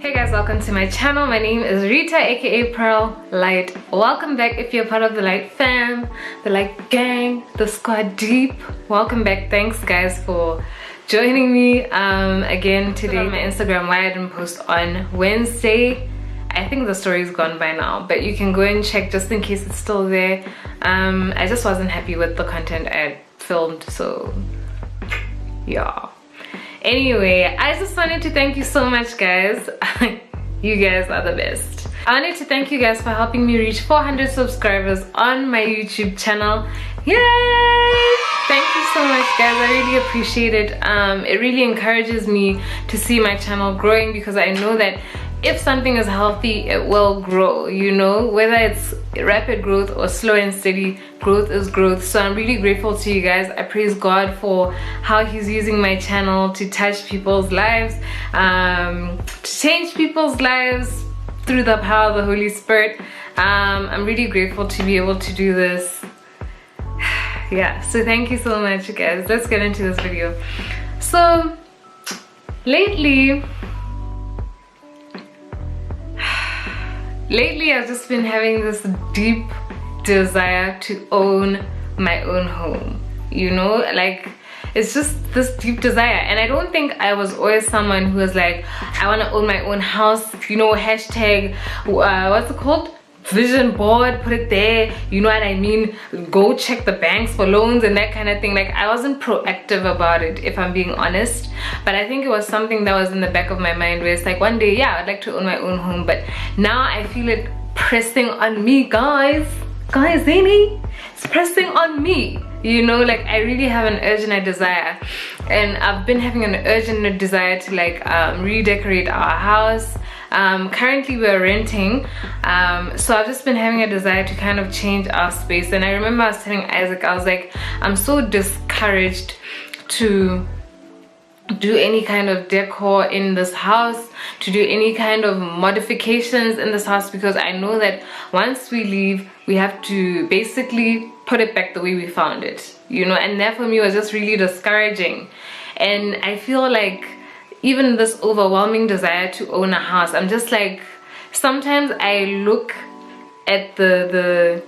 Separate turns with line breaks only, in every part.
Hey guys, welcome to my channel. My name is Rita, aka Pearl Light. Welcome back if you're part of the Light fam, the Light gang, the squad deep. Welcome back. Thanks guys for joining me again today on my Instagram. Why I didn't post on Wednesday, I think the story is gone by now, but you can go and check just in case it's still there. I just wasn't happy with the content I filmed, so yeah. Anyway, I just wanted to thank you so much guys. You guys are the best. I wanted to thank you guys for helping me reach 400 subscribers on my YouTube channel. Yay! Thank you so much guys, I really appreciate it. It really encourages me to see my channel growing, because I know that if something is healthy, it will grow, you know, whether it's rapid growth or slow and steady, growth is growth. So I'm really grateful to you guys. I praise God for how he's using my channel to touch people's lives, to change people's lives through the power of the Holy Spirit. I'm really grateful to be able to do this. Yeah, so thank you so much guys. Let's get into this video. So lately I've just been having this deep desire to own my own home, you know, like it's just this deep desire. And I don't think I was always someone who was like, I want to own my own house, you know, hashtag what's it called, vision board, put it there, you know what I mean, go check the banks for loans and that kind of thing. Like I wasn't proactive about it, if I'm being honest, but I think it was something that was in the back of my mind where it's like one day, yeah, I'd like to own my own home. But now I feel it pressing on me, guys, Amy, it's pressing on me, you know, like I really have an urge and a desire. And I've been having an urge and a desire to like redecorate our house. Currently we're renting, so I've just been having a desire to kind of change our space. And I remember I was telling Isaac, I was like, I'm so discouraged to do any kind of decor in this house, to do any kind of modifications in this house, because I know that once we leave, we have to basically put it back the way we found it, you know. And that for me was just really discouraging. And I feel like even this overwhelming desire to own a house, I'm just like, sometimes I look at the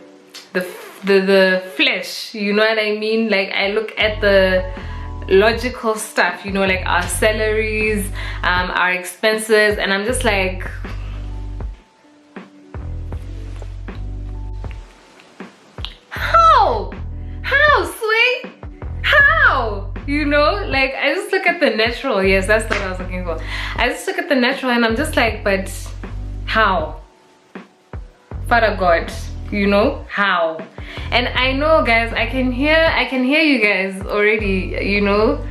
flesh, you know what I mean, like I look at the logical stuff, you know, like our salaries, our expenses, and I'm just like, how sweet, how, you know, like I just look at the natural. Yes, that's what I was looking for. I just look at the natural and I'm just like, but how, Father God, you know, how? And I know guys, I can hear you guys already, you know,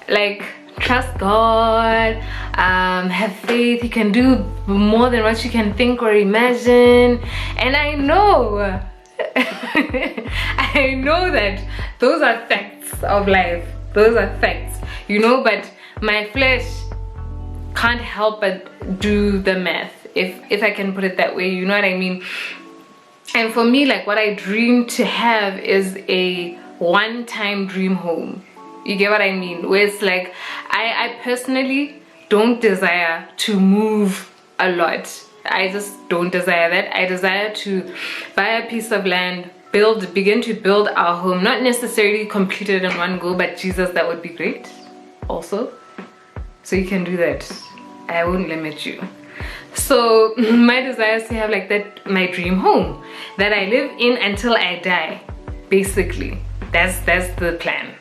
like trust God, have faith, he can do more than what you can think or imagine. And I know I know that those are facts of life, those are facts, you know, but my flesh can't help but do the math, if I can put it that way, you know what I mean. And for me, like what I dream to have is a one-time dream home, you get what I mean, where it's like I personally don't desire to move a lot. I just don't desire that. I desire to buy a piece of land, begin to build our home, not necessarily complete it in one go, but Jesus, that would be great also. So you can do that, I won't limit you. So my desire is to have like that, my dream home that I live in until I die, basically. That's the plan.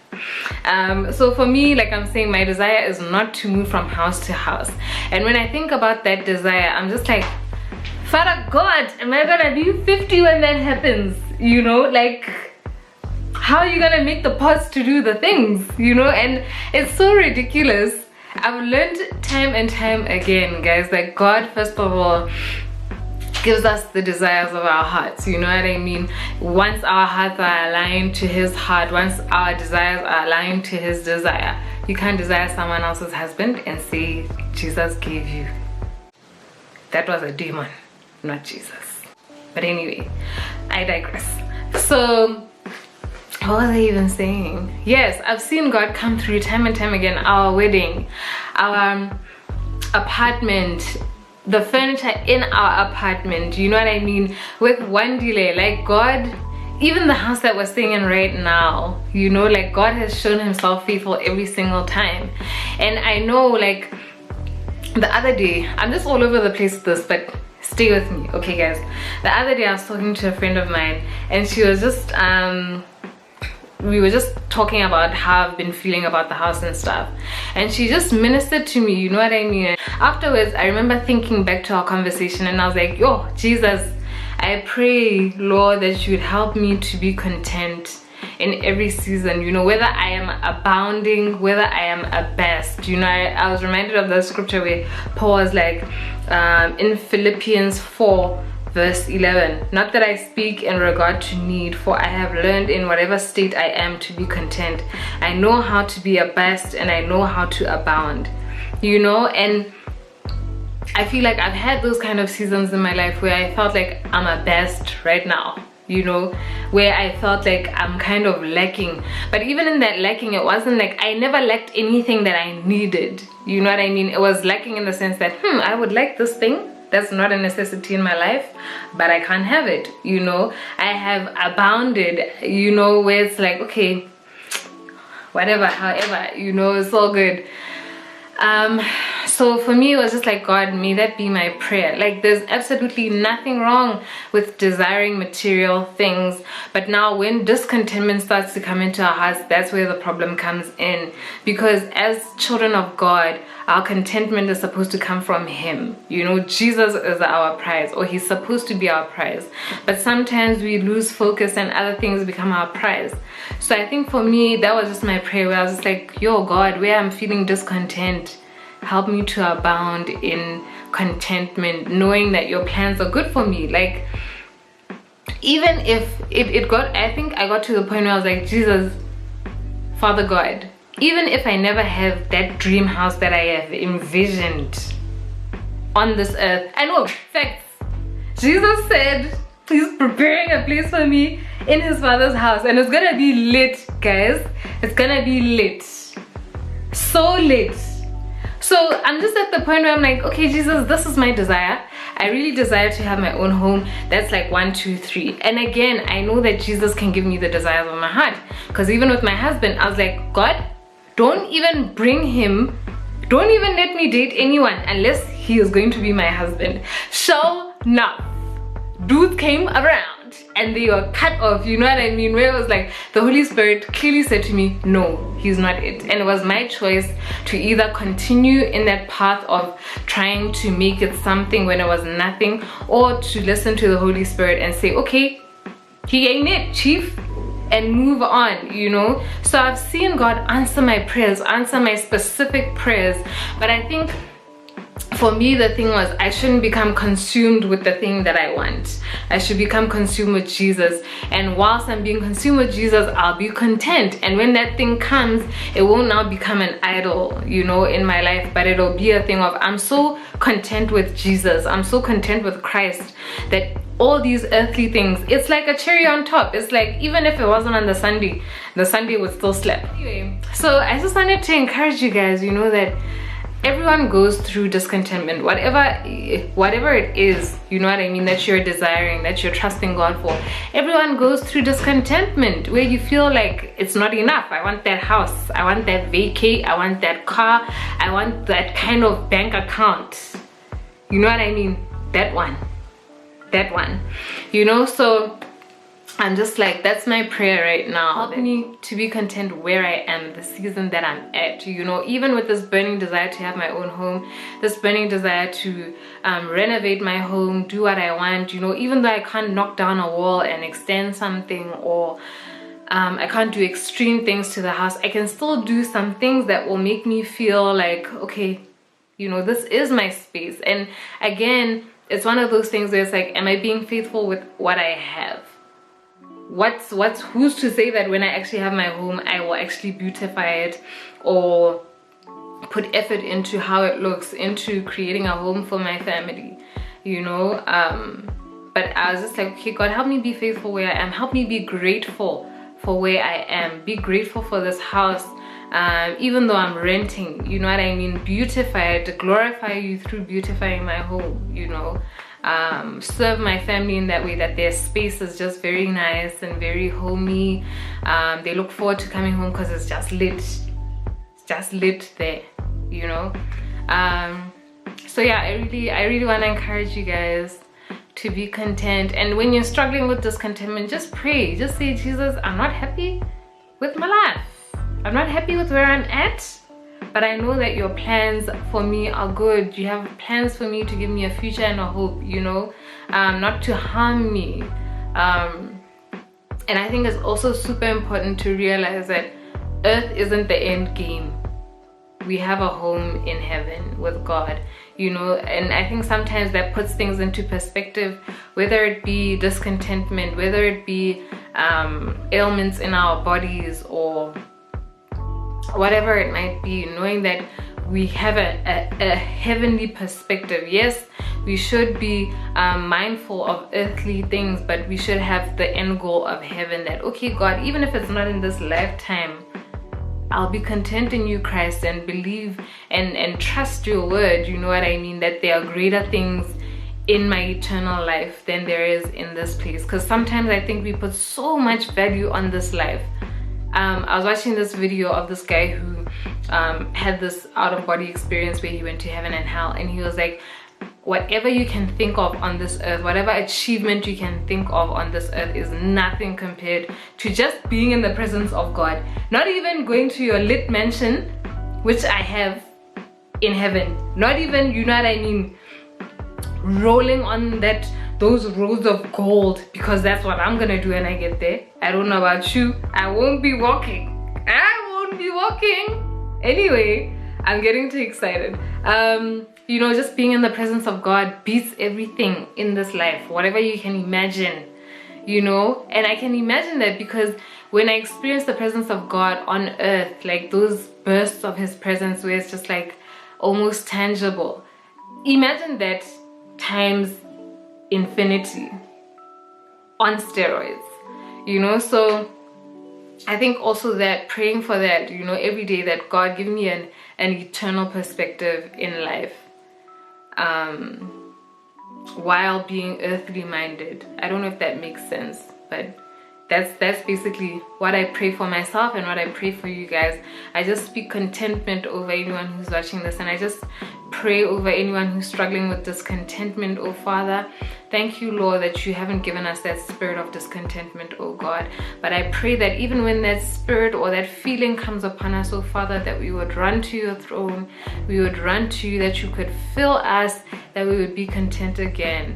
So for me, like I'm saying, my desire is not to move from house to house. And when I think about that desire, I'm just like, Father God, am I gonna be 50 when that happens, you know, like how are you gonna make the pots to do the things, you know? And it's so ridiculous. I've learned time and time again, guys, that God, first of all, gives us the desires of our hearts, you know what I mean. Once our hearts are aligned to his heart, once our desires are aligned to his desire, you can't desire someone else's husband and say Jesus gave you. That was a demon, not Jesus. But anyway, I digress. So what was I even saying? Yes, I've seen God come through time and time again. Our wedding, our apartment, the furniture in our apartment, you know what I mean, with one delay. Like God, even the house that we're staying in right now, you know, like God has shown himself faithful every single time. And I know, like the other day, I'm just all over the place with this, but stay with me, okay guys. The other day I was talking to a friend of mine, and she was just we were just talking about how I've been feeling about the house and stuff, and she just ministered to me, you know what I mean. Afterwards, I remember thinking back to our conversation, and I was like, yo, Jesus, I pray, Lord, that you would help me to be content in every season, you know, whether I am abounding, whether I am abased. You know, I was reminded of the scripture where Paul was like, in Philippians 4 verse 11, not that I speak in regard to need, for I have learned in whatever state I am to be content. I know how to be abased and I know how to abound, you know. And I feel like I've had those kind of seasons in my life where I felt like I'm abased right now, you know, where I felt like I'm kind of lacking. But even in that lacking, it wasn't like I never lacked anything that I needed, you know what I mean. It was lacking in the sense that I would like this thing that's not a necessity in my life, but I can't have it, you know. I have abounded, you know, where it's like, okay, whatever, however, you know, it's all good. So for me, it was just like, God, may that be my prayer. Like, there's absolutely nothing wrong with desiring material things, but now when discontentment starts to come into our hearts, that's where the problem comes in. Because as children of God, our contentment is supposed to come from him, you know. Jesus is our prize, or he's supposed to be our prize, but sometimes we lose focus and other things become our prize. So I think for me, that was just my prayer, where I was just like, yo God, where I'm feeling discontent, help me to abound in contentment, knowing that your plans are good for me. Like, even if it got, I think I got to the point where I was like, Jesus, Father God, even if I never have that dream house that I have envisioned on this earth, I know, facts, Jesus said he's preparing a place for me in his Father's house, and it's gonna be lit, guys. It's gonna be lit, so lit. So I'm just at the point where I'm like, okay, Jesus, this is my desire. I really desire to have my own home. That's like 1, 2, 3. And again, I know that Jesus can give me the desires of my heart, because even with my husband, I was like, God, don't even bring him, don't even let me date anyone unless he is going to be my husband. So now, dude came around and they were cut off, you know what I mean, where it was like the Holy Spirit clearly said to me, no, he's not it. And it was my choice to either continue in that path of trying to make it something when it was nothing, or to listen to the Holy Spirit and say, okay, he ain't it, chief, and move on, you know. So I've seen God answer my prayers, answer my specific prayers, but I think for me, the thing was, I shouldn't become consumed with the thing that I want. I should become consumed with Jesus. And whilst I'm being consumed with Jesus, I'll be content. And when that thing comes, it won't now become an idol, you know, in my life, but it'll be a thing of, I'm so content with Jesus, I'm so content with Christ, that all these earthly things, it's like a cherry on top. It's like, even if it wasn't on the Sunday would still slap. Anyway, so I just wanted to encourage you guys, you know, that everyone goes through discontentment, whatever it is, you know what I mean, that you're desiring, that you're trusting God for. Everyone goes through discontentment where you feel like it's not enough. I want that house, I want that vacay, I want that car, I want that kind of bank account, you know what I mean, that one, you know. So I'm just like, that's my prayer right now. Help me to be content where I am, the season that I'm at, you know, even with this burning desire to have my own home, this burning desire to renovate my home, do what I want, you know, even though I can't knock down a wall and extend something, or I can't do extreme things to the house, I can still do some things that will make me feel like, okay, you know, this is my space. And again, it's one of those things where it's like, am I being faithful with what I have? Who's to say that when I actually have my home, I will actually beautify it or put effort into how it looks, into creating a home for my family, you know. But I was just like, okay, God, help me be faithful where I am, help me be grateful for where I am, be grateful for this house, even though I'm renting, you know what I mean, beautify it, glorify you through beautifying my home, you know. Serve my family in that way, that their space is just very nice and very homey. They look forward to coming home because it's just lit there, you know. So yeah, I really want to encourage you guys to be content. And when you're struggling with discontentment, just pray, just say, Jesus, I'm not happy with my life, I'm not happy with where I'm at, but I know that your plans for me are good. You have plans for me to give me a future and a hope, you know, not to harm me. And I think it's also super important to realize that earth isn't the end game. We have a home in heaven with God, you know. And I think sometimes that puts things into perspective, whether it be discontentment, whether it be ailments in our bodies, or whatever it might be, knowing that we have a heavenly perspective. Yes, we should be mindful of earthly things, but we should have the end goal of heaven, that okay, God, even if it's not in this lifetime, I'll be content in you, Christ, and believe and trust your word, you know what I mean, that there are greater things in my eternal life than there is in this place. Because sometimes I think we put so much value on this life. I was watching this video of this guy who had this out-of-body experience where he went to heaven and hell, and he was like, whatever you can think of on this earth, whatever achievement you can think of on this earth is nothing compared to just being in the presence of God. Not even going to your lit mansion, which I have in heaven, not even, you know what I mean, rolling on those roads of gold, because that's what I'm gonna do when I get there. I don't know about you, I won't be walking. Anyway, I'm getting too excited. You know, just being in the presence of God beats everything in this life, whatever you can imagine, you know. And I can imagine that because when I experience the presence of God on earth, like those bursts of his presence where it's just like almost tangible, imagine that times infinity on steroids, you know. So I think also that praying for that, you know, every day, that God give me an eternal perspective in life, while being earthly minded. I don't know if that makes sense, but that's basically what I pray for myself and what I pray for you guys. I just speak contentment over anyone who's watching this, and I just pray over anyone who's struggling with discontentment. Oh Father, thank you, Lord, that you haven't given us that spirit of discontentment, oh God. But I pray that even when that spirit or that feeling comes upon us, oh Father, that we would run to your throne, we would run to you, that you could fill us, that we would be content again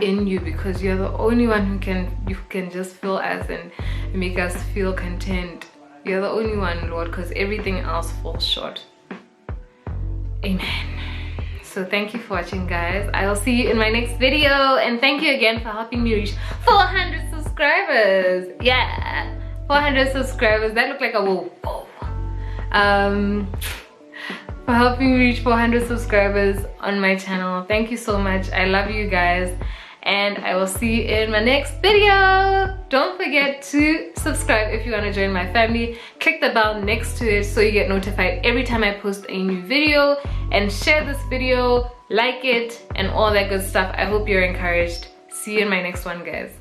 in you, because you're the only one who can just fill us and make us feel content. You're the only one, Lord, because everything else falls short. Amen. So thank you for watching, guys. I will see you in my next video, and thank you again for helping me reach 400 subscribers. Yeah, 400 subscribers. That looked like a whoa. For helping me reach 400 subscribers on my channel. Thank you so much. I love you guys, and I will see you in my next video. Don't forget to subscribe if you want to join my family. Click the bell next to it so you get notified every time I post a new video, and share this video, like it, and all that good stuff. I hope you're encouraged. See you in my next one, guys.